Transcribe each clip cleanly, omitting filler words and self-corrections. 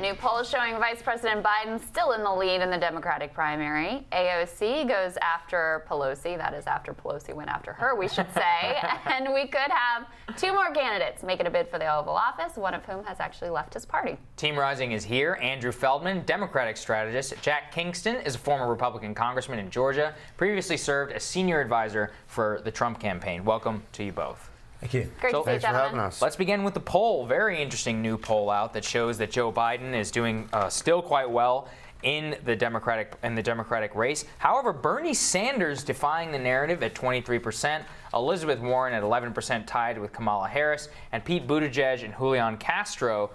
new poll showing Vice President Biden still in the lead in the Democratic primary. AOC goes after Pelosi. That is after Pelosi went after her, we should say. And we could have two more candidates making a bid for the Oval Office, one of whom has actually left his party. Team Rising is here. Andrew Feldman, Democratic strategist. Jack Kingston is a former Republican congressman in Georgia, previously served as senior advisor for the Trump campaign. Welcome to you both. Thank you. Great to see you, Thanks for having us. Let's begin with the poll. Very interesting new poll out that shows that Joe Biden is doing still quite well in the Democratic race. However, Bernie Sanders defying the narrative at 23%, Elizabeth Warren at 11% tied with Kamala Harris, and Pete Buttigieg and Julian Castro.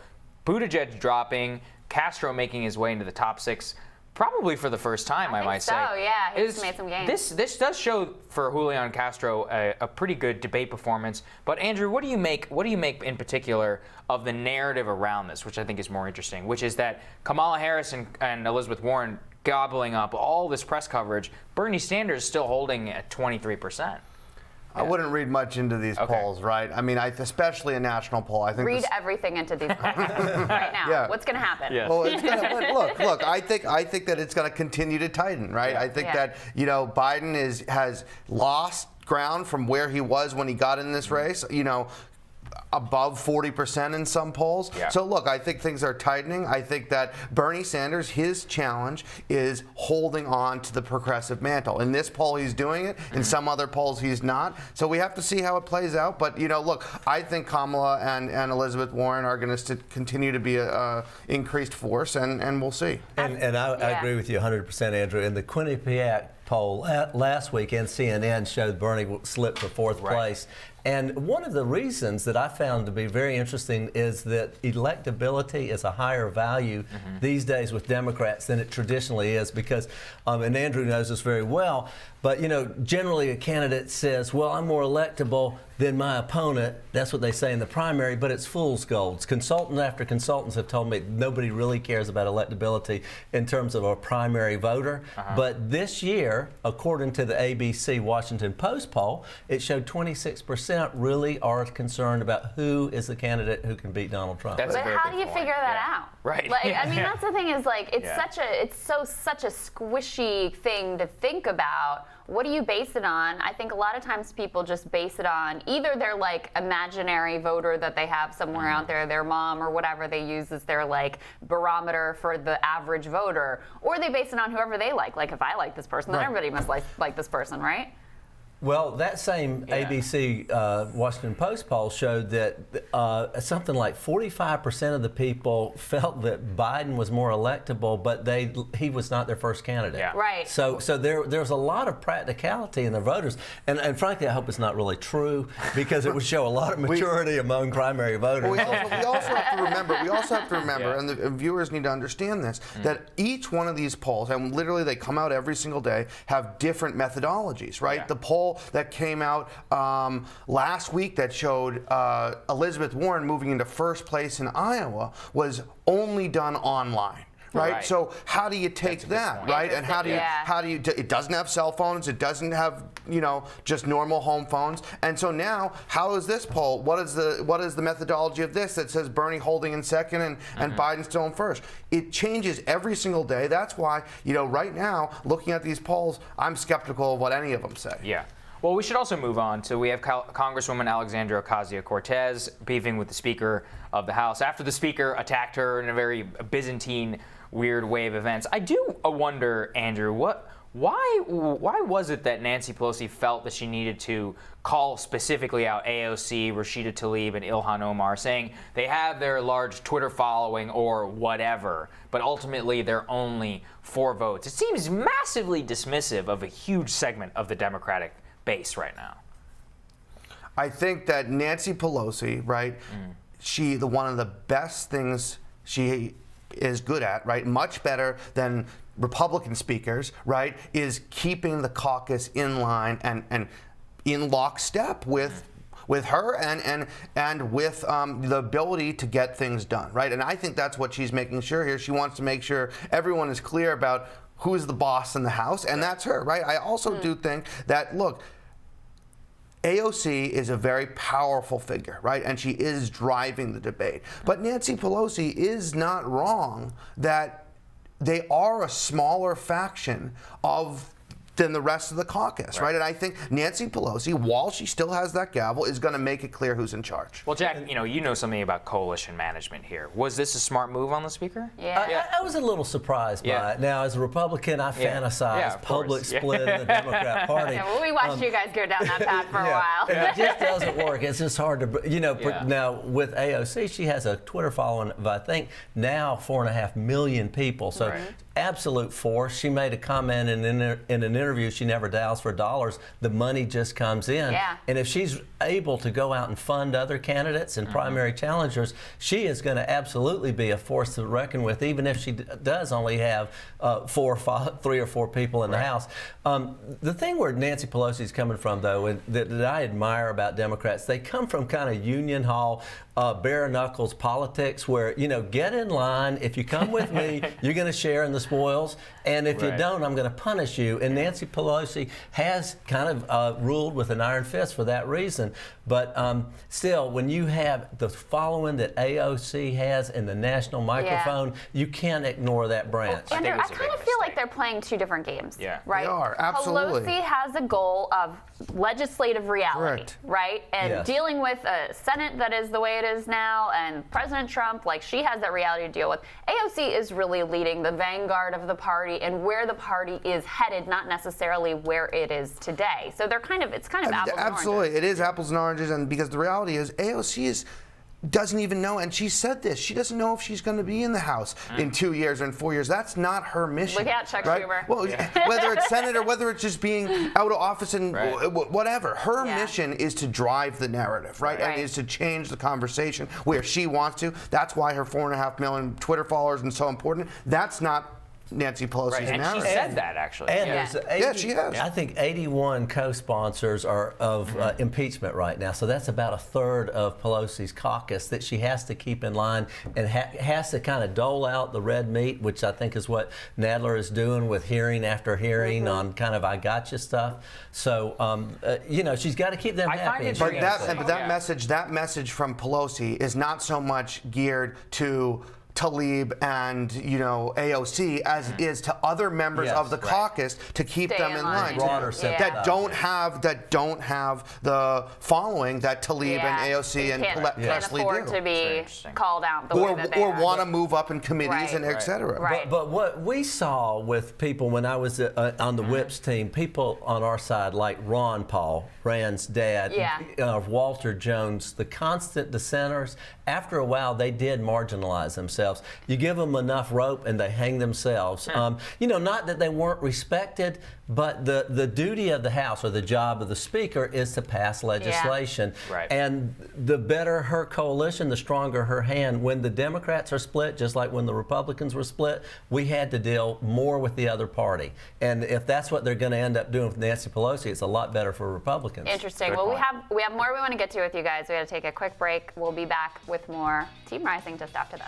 Buttigieg dropping, Castro making his way into the top 6. Probably for the first time, I might say. So, yeah, he's made some gains. This does show for Julian Castro a pretty good debate performance. But Andrew, what do you make in particular of the narrative around this, which I think is more interesting, which is that Kamala Harris and Elizabeth Warren gobbling up all this press coverage, Bernie Sanders still holding at 23%. I wouldn't read much into these polls, right? I mean, especially a national poll. I think read everything into these polls right now. Yeah. What's going to happen? Yes. Well, it's gonna look. I think that it's going to continue to tighten, right? I think that Biden has lost ground from where he was when he got in this race. Above 40% in some polls. Yeah. So look, I think things are tightening. I think that Bernie Sanders, his challenge is holding on to the progressive mantle. In this poll, he's doing it. In some other polls, he's not. So we have to see how it plays out. But look, I think Kamala and Elizabeth Warren are going to continue to be a increased force, and we'll see. And I agree with you 100%, Andrew. In the Quinnipiac poll last week, CNN showed Bernie slipped to fourth place. And one of the reasons that I found to be very interesting is that electability is a higher value these days with Democrats than it traditionally is because, and Andrew knows this very well, but generally a candidate says, well, I'm more electable than my opponent. That's what they say in the primary, but it's fool's gold. Consultant after consultants have told me nobody really cares about electability in terms of a primary voter. But this year, according to the ABC Washington Post poll, it showed 26% really are concerned about who is the candidate who can beat Donald Trump. But how do you figure that out? Right. I mean, that's the thing is it's such a squishy thing to think about. What do you base it on? I think a lot of times people just base it on either their imaginary voter that they have somewhere out there, their mom or whatever they use as their barometer for the average voter, or they base it on whoever they like. Like if I like this person, then everybody must like this person, right? Well, that same ABC Washington Post poll showed that something like 45% of the people felt that Biden was more electable, but he was not their first candidate. Yeah. Right. So there's a lot of practicality in the voters, and frankly, I hope it's not really true because it would show a lot of maturity among primary voters. We also have to remember, and the viewers need to understand this, that each one of these polls, and literally they come out every single day, have different methodologies, right? Yeah. The poll that came out last week that showed Elizabeth Warren moving into first place in Iowa was only done online. Right? So how do you take that, right? And how do you? It doesn't have cell phones. It doesn't have just normal home phones. And so now, how is this poll? What is the methodology of this that says Bernie holding in second and Biden still in first? It changes every single day. That's why right now, looking at these polls, I'm skeptical of what any of them say. Yeah. Well, we should also move on. So we have Congresswoman Alexandria Ocasio-Cortez beefing with the Speaker of the House after the Speaker attacked her in a very Byzantine, weird way of events. I do wonder, Andrew, why was it that Nancy Pelosi felt that she needed to call specifically out AOC, Rashida Tlaib, and Ilhan Omar, saying they have their large Twitter following or whatever, but ultimately they're only 4 votes? It seems massively dismissive of a huge segment of the Democratic base right now. I think that Nancy Pelosi, right, one of the best things she is good at, right, much better than Republican speakers, right, is keeping the caucus in line and in lockstep with her and with the ability to get things done, right? And I think that's what she's making sure here. She wants to make sure everyone is clear about who's the boss in the House, and that's her, right? I also do think that, look, AOC is a very powerful figure, right? And she is driving the debate. But Nancy Pelosi is not wrong that they are a smaller faction than the rest of the caucus, right? And I think Nancy Pelosi, while she still has that gavel, is going to make it clear who's in charge. Well, Jack, you know something about coalition management here. Was this a smart move on the speaker? Yeah. I was a little surprised by it. Now, as a Republican, I fantasize public split in the Democrat Party. Yeah, well, we watched you guys go down that path for a while. It just doesn't work. It's just hard to, now with AOC, she has a Twitter following of, I think, now 4.5 million people. So absolute force. She made a comment in an interview, she never dials for dollars. The money just comes in. Yeah. And if she's able to go out and fund other candidates and primary challengers, she is going to absolutely be a force to reckon with, even if she does only have 3 or 4 people in the House. The thing where Nancy Pelosi is coming from, though, and that I admire about Democrats, they come from kind of Union Hall, bare knuckles politics where, get in line. If you come with me, you're going to share in the spoils. And if you don't, I'm going to punish you. And Nancy Pelosi has kind of ruled with an iron fist for that reason. But still, when you have the following that AOC has in the national microphone, you can't ignore that branch. Andrew, I kind of feel like they're playing 2 different games. Yeah. Right? They are, absolutely. Pelosi has a goal of legislative reality, Correct. right? And dealing with a Senate that is the way it is now and President Trump, like she has that reality to deal with. AOC is really leading the vanguard of the party and where the party is headed, not necessarily where it is today. So they're it's kind of apples and oranges. Absolutely, it is apples and oranges, and because the reality is AOC doesn't even know, and she said this, she doesn't know if she's going to be in the House in 2 years or in 4 years. That's not her mission. Look out, Chuck right? Schumer. Well, whether it's Senate or whether it's just being out of office and whatever, her mission is to drive the narrative, right? And is to change the conversation where she wants to. That's why her 4.5 million Twitter followers is so important. That's not Nancy Pelosi's and narrative. she said that, actually. And there's she has. I think 81 co-sponsors are of impeachment right now. So that's about a third of Pelosi's caucus that she has to keep in line and has to kind of dole out the red meat, which I think is what Nadler is doing with hearing after hearing on kind of I gotcha stuff. So, she's got to keep them happy. But that message from Pelosi is not so much geared to Tlaib and AOC as it is to other members of the caucus to keep them in line. That don't have the following that Tlaib and AOC and Presley do. Can't afford to be called out the way that they are. Or want to move up in committees and et cetera. But what we saw with people when I was on the Whips team, people on our side like Ron Paul, Rand's dad, Walter Jones, the constant dissenters, after a while they did marginalize themselves. You give them enough rope and they hang themselves. Not that they weren't respected, but the duty of the House or the job of the Speaker is to pass legislation. And the better her coalition, the stronger her hand. When the Democrats are split, just like when the Republicans were split, we had to deal more with the other party. And if that's what they're going to end up doing with Nancy Pelosi, it's a lot better for Republicans. Interesting. Well, we have more we want to get to with you guys. We got to take a quick break. We'll be back with more Team Rising just after this.